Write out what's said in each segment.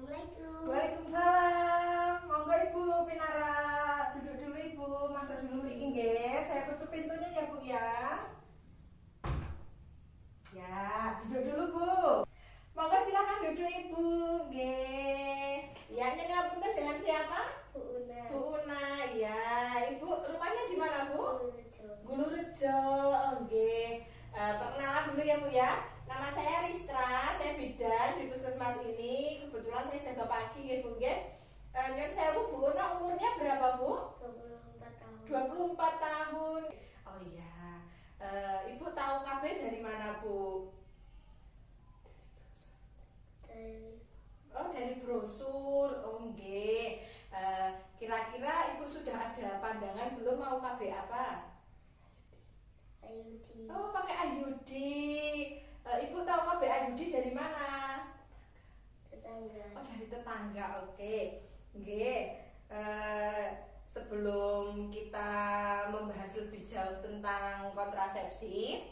Assalamualaikum. Waalaikumsalam. Monggo Ibu Pinara, duduk dulu Ibu, masuk dulu ini nggih. Saya tutup pintunya ya Bu ya. Ya, duduk dulu Bu. Monggo silakan duduk Ibu, nggih. Ya, ngapunten dengan siapa? Bu Una. Bu Una. Ya, Ibu rumahnya di mana Bu? Gulurejo. Nggih. Perkenalan dulu ya Bu ya. Nama saya Ristra, saya bidan di puskesmas ini. Kebetulan saya jaga pagi nggih Bu nggih. Nyun sewu Bu Una, umurnya berapa Bu? 24 tahun. 24 tahun. Oh iya. Ibu tahu KB dari mana Bu? Dari brosur. Oh nggih. Kira-kira Ibu sudah ada pandangan belum mau KB apa? Ayudi. Oh, pakai Ayudi. Ibu tahu KB Ayudi dari mana? Tetangga. Oh, dari tetangga. Oke. Nggih. Sebelum kita membahas lebih jauh tentang kontrasepsi,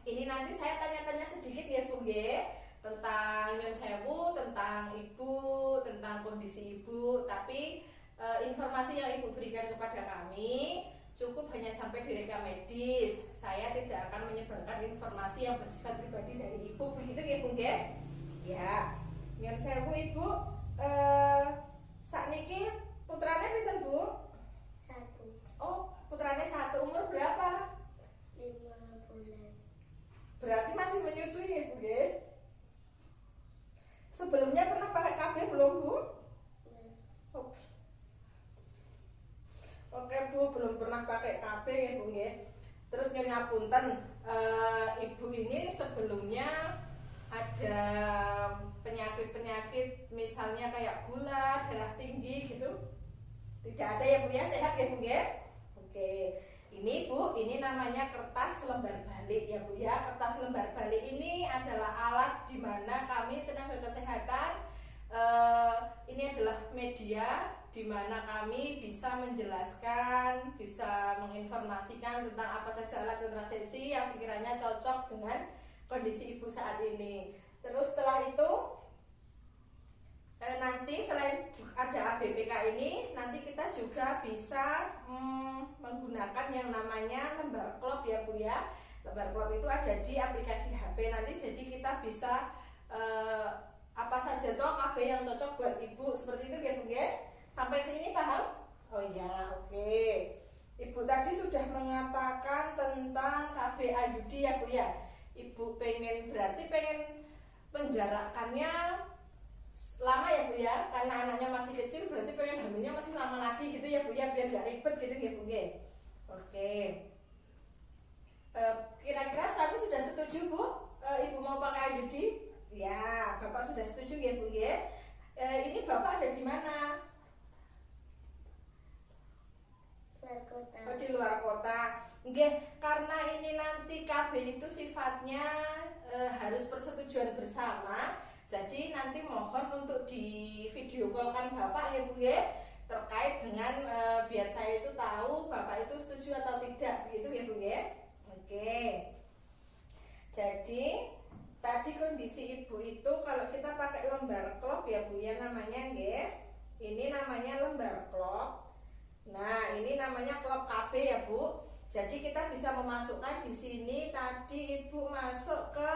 ini nanti saya tanya-tanya sedikit ya Bu nggih, tentang nyun sewu, tentang Ibu, tentang kondisi Ibu. Tapi informasi yang Ibu berikan kepada kami cukup hanya sampai di rekam medis. Saya tidak akan menyebarkan informasi yang bersifat pribadi dari Ibu, begitu ya Bu nggih? Ya. Nyun sewu Ibu, sakniki putrane pinten Bu? 1. Oh, putrane 1, umur berapa? 5 bulan. Berarti masih menyusui ya Bu nggih? Sebelumnya pernah pakai KB belum Bu? Oh. Oke Bu, belum pernah pakai KB ya Bu nggih. Terus nyonya punten, Ibu ini sebelumnya ada penyakit-penyakit misalnya kayak gula, darah tinggi gitu? Tidak ada ya Bu ya, sehat ya Bu nggih? Oke. Ini Bu, ini namanya kertas lembar balik ya Bu ya. Kertas lembar balik ini adalah alat di mana kami tenaga kesehatan, ini adalah media di mana kami bisa menjelaskan, bisa menginformasikan tentang apa saja alat kontrasepsi yang sekiranya cocok dengan kondisi Ibu saat ini. Terus setelah itu nanti selain ada ABPK ini, nanti kita juga bisa menggunakan yang namanya lembar klop ya Bu ya. Lembar klop itu ada di aplikasi HP nanti, jadi kita bisa apa saja toh KB yang cocok buat Ibu, seperti itu ya Bu ya. Sampai sini paham? Oh iya, oke. Ibu tadi sudah mengatakan tentang KB Ayudi ya Bu ya. Ibu berarti pengen menjarakkannya lama ya Bu ya, karena anaknya masih kecil, berarti pengen hamilnya masih lama lagi gitu ya Bu ya, biar gak ribet gitu ya Bu ya. Oke. Kira-kira suami sudah setuju Bu? Ibu mau pakai Ayudi? Ya, Bapak sudah setuju ya Bu ya. Ini Bapak ada di mana? Luar kota. Oh, di luar kota. Nggih, karena ini nanti KB itu sifatnya harus persetujuan bersama. Jadi nanti mohon untuk di video callkan Bapak ya Bu ya, terkait dengan biar saya itu tahu Bapak itu setuju atau tidak, begitu ya Bu ya. Oke. Jadi tadi kondisi Ibu itu kalau kita pakai lembar klop ya Bu ya namanya nggih. Ini namanya lembar klop. Nah, ini namanya klop KB ya Bu. Jadi kita bisa memasukkan di sini tadi Ibu masuk ke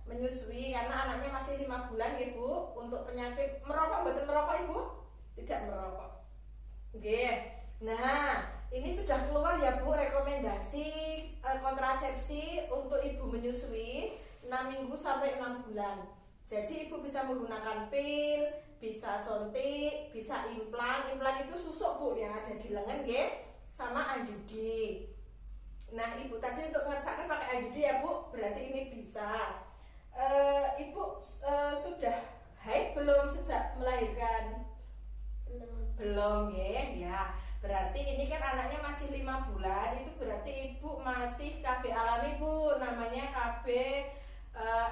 menyusui karena anaknya masih 5 bulan ya Bu. Untuk penyakit merokok, betul merokok Ibu? Tidak merokok. Oke. Nah, ini sudah keluar ya Bu rekomendasi kontrasepsi untuk Ibu menyusui 6 minggu sampai 6 bulan. Jadi Ibu bisa menggunakan pil, bisa suntik, bisa implan. Implan itu susuk Bu yang ada di lengan nggih, sama Ayudi. Nah, Ibu tadi untuk ngersaknya pakai Ayudi ya Bu, berarti ini bisa. Ibu sudah haid belum sejak melahirkan? Belum ya. Berarti ini kan anaknya masih 5 bulan, itu berarti Ibu masih KB alami Bu, namanya KB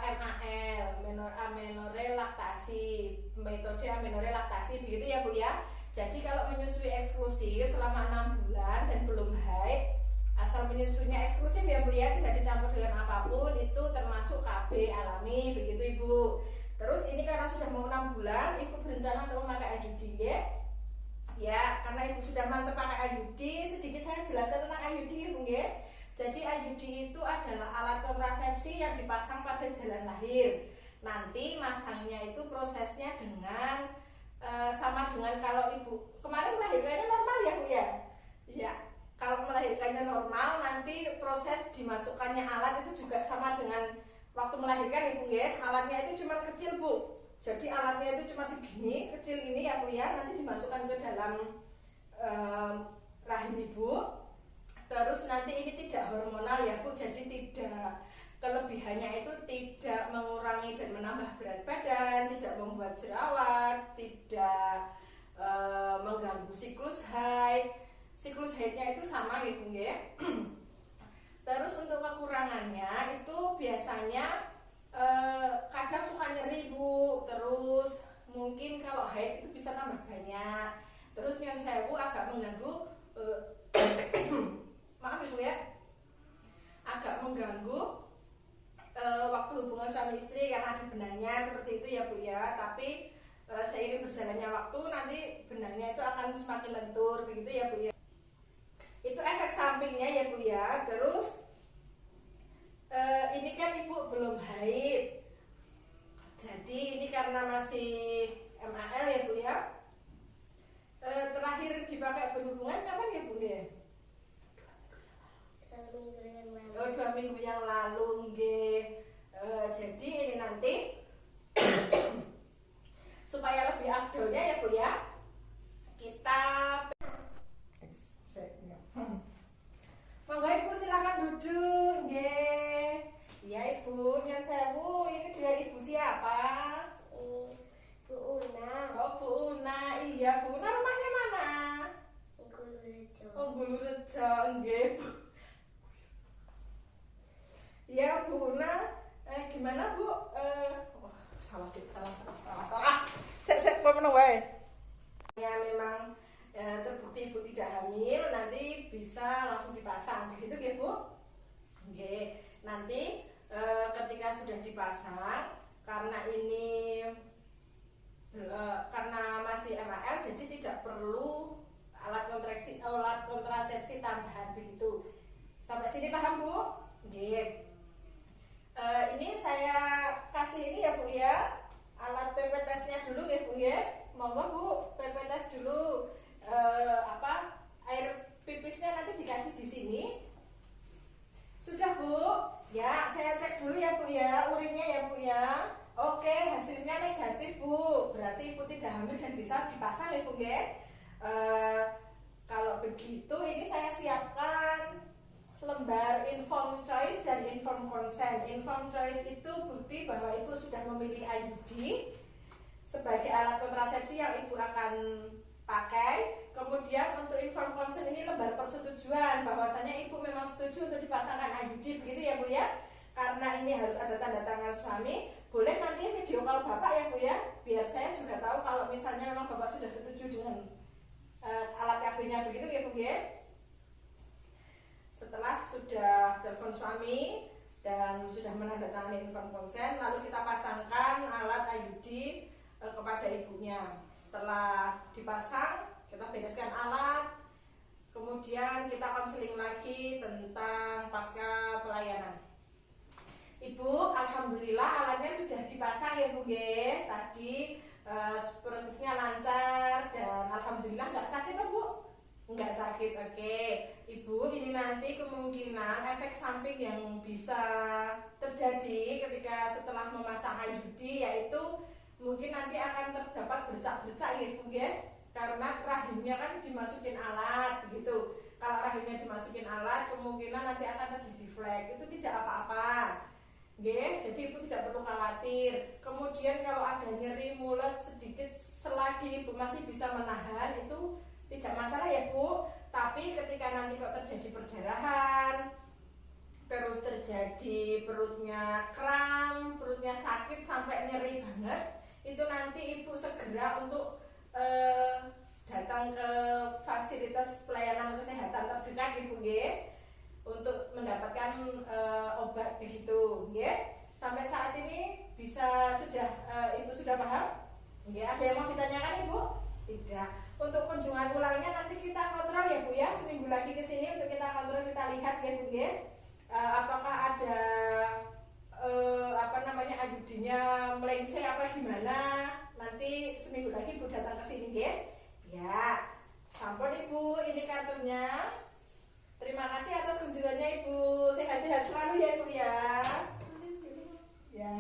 MAL, amenorrhea laktasi, metode amenorrhea laktasi, begitu ya Bu ya. Jadi kalau menyusui eksklusif selama 6 bulan dan belum haid, asal menyusuinya eksklusif ya Bu ya, tidak dicampur dengan apapun, itu termasuk KB alami, begitu Ibu. Terus ini karena sudah mau 6 bulan, ibu berencana untuk memakai IUD ya. Ya, karena ibu sudah mantap pakai IUD, sedikit saya jelaskan tentang IUD ibu ya. Jadi IUD itu adalah alat kontrasepsi yang dipasang pada jalan lahir. Nanti masangnya itu prosesnya dengan sama dengan kalau ibu kemarin melahirkannya normal ya bu ya. Ya, kalau melahirkannya normal nanti proses dimasukkannya alat itu juga sama dengan waktu melahirkan ibu ya. Alatnya itu cuma kecil bu, jadi alatnya itu cuma segini kecil ini ya bu ya, nanti dimasukkan ke dalam rahim ibu. Terus nanti ini tidak hormonal ya bu, jadi tidak, kelebihannya itu tidak mengurangi dan menambah berat badan, tidak membuat jerawat, tidak mengganggu siklus haid. Siklus haidnya itu sama gitu ya. Terus untuk kekurangannya itu biasanya kadang suka nyeri bu, terus mungkin kalau haid itu bisa tambah banyak. Terus nyun sewu agak mengganggu maaf ibu ya, agak mengganggu waktu hubungan suami istri karena ada benangnya seperti itu ya bu ya. Tapi seiring berjalannya waktu nanti benangnya itu akan semakin lentur begitu ya bu ya. Itu efek sampingnya ya bu ya. Terus ini kan ibu belum haid, jadi ini karena masih MAL ya bu ya. Terakhir dipakai berhubungan kapan ya bu ya? 2 minggu yang lalu nggih. Jadi ini nanti supaya lebih afdolnya ya bu ya, kita monggo ibu silakan duduk nggih. Ya ibu, nyun sewu, ini dengan ibu siapa? Bu Una. Oh Bu Una, iya Bu Una rumahnya mana? Gulurejo. Oh Gulurejo nggih Bu. Ya Bu Una, gimana Bu? Salah. Cek pemenang wae. Ya memang terbukti ibu tidak hamil, nanti bisa langsung dipasang begitu ya Bu? Oke. Nanti ketika sudah dipasang, karena ini karena masih MAL, jadi tidak perlu alat kontrasepsi tambahan begitu. Sampai sini paham Bu? Oke. Ini saya kasih ini ya Bu ya, alat PP testnya dulu ya Bu ya. Monggo Bu, PP tes dulu. Air pipisnya nanti dikasih di sini. Sudah Bu? Ya, saya cek dulu ya Bu ya, urinnya ya Bu ya. Oke, hasilnya negatif Bu, berarti ibu tidak hamil dan bisa dipasang ya Bu ya. Kalau begitu ini saya siapkan lembar informed choice dan informed consent. Informed choice itu bukti bahwa ibu sudah memilih IUD sebagai alat kontrasepsi yang ibu akan pakai. Kemudian untuk informed consent ini lembar persetujuan bahwasanya ibu memang setuju untuk dipasangkan IUD begitu ya Bu ya. Karena ini harus ada tanda tangan suami. Boleh nanti video call bapak ya Bu ya, biar saya juga tahu kalau misalnya memang bapak sudah setuju dengan alat KB-nya begitu ya Bu ya. Setelah sudah telepon suami dan sudah menandatangani informed consent, lalu kita pasangkan alat IUD kepada ibunya. Setelah dipasang, kita bereskan alat, kemudian kita konseling lagi tentang pasca pelayanan. Ibu, alhamdulillah alatnya sudah dipasang ya Bu G. Tadi prosesnya lancar dan alhamdulillah nggak sakit Bu? Nggak sakit, oke. Ibu, ini nanti kemungkinan efek samping yang bisa terjadi ketika setelah memasang IUD yaitu mungkin nanti akan terdapat bercak-bercak ya Bu G. Karena rahimnya kan dimasukin alat begitu. Kalau rahimnya dimasukin alat kemungkinan nanti akan terjadi flek. Itu tidak apa-apa. Jadi ibu tidak perlu khawatir. Kemudian kalau ada nyeri mules sedikit selagi ibu masih bisa menahan itu tidak masalah ya Bu. Tapi ketika nanti kok terjadi perdarahan, terus terjadi perutnya kram, perutnya sakit sampai nyeri banget, itu nanti ibu segera untuk datang ke fasilitas pelayanan kesehatan terdekat ibu untuk mendapatkan obat begitu, ya. Sampai saat ini sudah Ibu sudah paham? Ya, ada yang mau ditanyakan Ibu? Tidak. Untuk kunjungan ulangnya nanti kita kontrol ya Bu ya, seminggu lagi ke sini untuk kita kontrol, kita lihat ya Bu ya. Apakah ada ayudinya melengseng apa gimana? Nanti seminggu lagi Bu datang ke sini ya. Ya. Sampun Ibu, ini kartunya. Terima kasih atas kunjungannya Ibu. Sehat-sehat selalu ya Ibu ya. Ya.